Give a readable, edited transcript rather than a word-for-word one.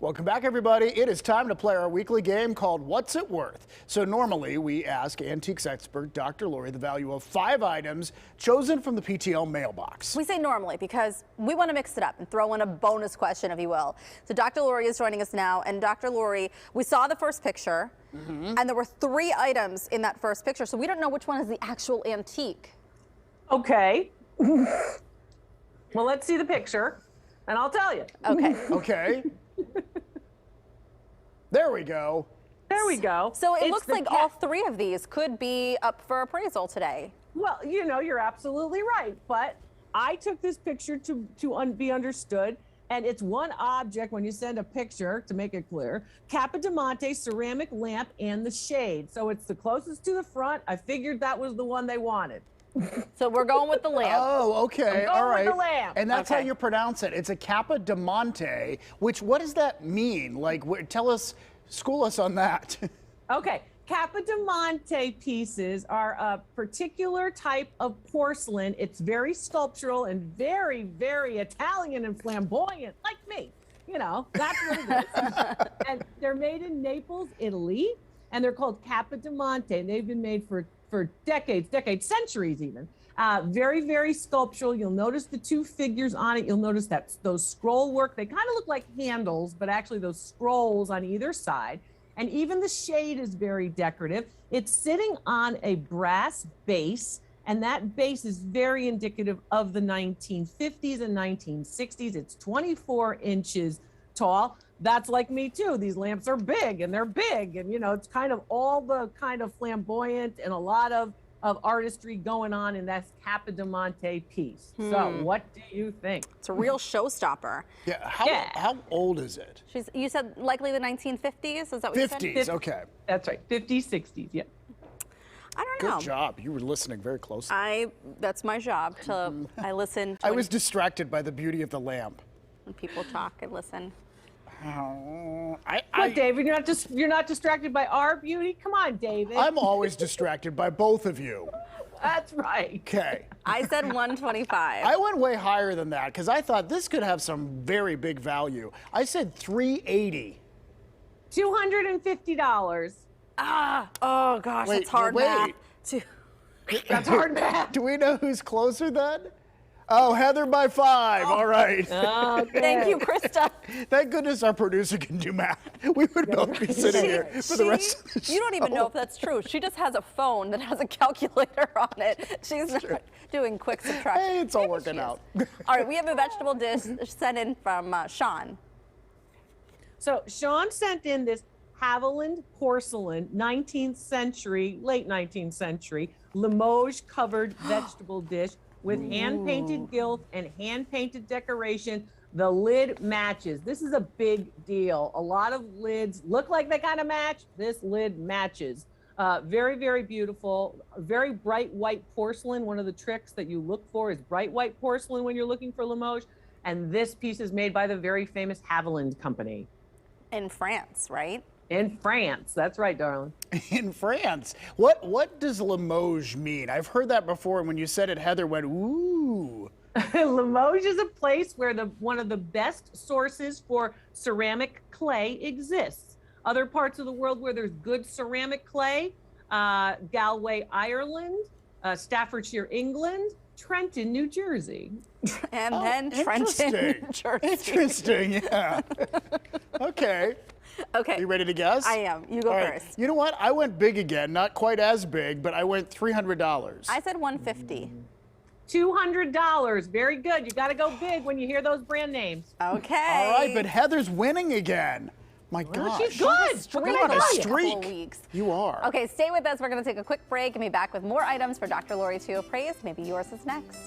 Welcome back, everybody. It is time to play our weekly game called What's It Worth? So normally we ask antiques expert Dr. Lori the value of 5 items chosen from the PTL mailbox. We say normally because we want to mix it up and throw in a bonus question, if you will. So Dr. Lori is joining us now. And Dr. Lori, we saw the first picture, and there were 3 items in that first picture. So we don't know which one is the actual antique. Okay. Well, let's see the picture, and I'll tell you. Okay. Okay. There we go. There we go. So it looks like all 3 of these could be up for appraisal today. Well, you know, you're absolutely right. But I took this picture to be understood. And it's one object when you send a picture, to make it clear, Capodimonte ceramic lamp and the shade. So it's the closest to the front. I figured that was the one they wanted. So we're going with the lamp. Oh, okay. I'm going All right. with the lamp. And that's how Okay. you pronounce it. It's a Capodimonte, which, what does that mean? Like, tell us, school us on that. Okay. Capodimonte pieces are a particular type of porcelain. It's very sculptural and very, very Italian and flamboyant, like me. You know, that's what it is. And they're made in Naples, Italy, and they're called Capodimonte. And they've been made for decades, centuries even. Very, very sculptural. You'll notice the 2 figures on it. You'll notice that those scroll work, they kind of look like handles, but actually those scrolls on either side. And even the shade is very decorative. It's sitting on a brass base, and that base is very indicative of the 1950s and 1960s. It's 24 inches tall. That's like me too. These lamps are big, and they're big, and you know, it's kind of all the kind of flamboyant and a lot of artistry going on in that Capodimonte piece. So what do you think? It's a real showstopper. Yeah. How old is it? You said likely the 1950s? Is that what you said? 50s. Okay. That's right, 50s, 60s, yeah. I don't know. Good job. You were listening very closely. That's my job. I listen to I was distracted by the beauty of the lamp. when people talk. I listen. What, David? You're not distracted by our beauty? Come on, David. I'm always distracted by both of you. That's right. Okay. I said 125. I went way higher than that because I thought this could have some very big value. I said 380. $250. Oh gosh, Wait, that's hard wait. math. That's hard math. Do we know who's closer then? Oh, Heather by 5. All right. Okay. Thank you, Krista. Thank goodness our producer can do math. We would both be sitting here for the rest of the show. You don't even know if that's true. She just has a phone that has a calculator on it. She's not doing quick subtraction. Hey, it's all Maybe working she is. out. All right, we have a vegetable dish sent in from Sean. So Sean sent in this Haviland porcelain, 19th century, late 19th century, Limoges covered vegetable dish with hand-painted gilt and hand-painted decoration. The lid matches. This is a big deal. A lot of lids look like they kind of match. This lid matches. Very, very beautiful. Very bright white porcelain. One of the tricks that you look for is bright white porcelain when you're looking for Limoges. And this piece is made by the very famous Haviland company. In France, right? In France. That's right, darling. In France. What does Limoges mean? I've heard that before, and when you said it, Heather went, ooh. Limoges is a place where one of the best sources for ceramic clay exists. Other parts of the world where there's good ceramic clay, Galway, Ireland, Staffordshire, England, Trenton, New Jersey. And then Trenton, New Jersey. Interesting, yeah. Okay. Okay. You ready to guess? I am. You go All right. first. You know what? I went big again. Not quite as big, but I went $300. I said 150. $200. Very good. You got to go big when you hear those brand names. Okay. All right, but Heather's winning again. My gosh. She's good. Streak We're on a gonna tell you. streak. Couple of weeks. You are. Okay, stay with us. We're going to take a quick break and be back with more items for Dr. Lori to appraise. Maybe yours is next.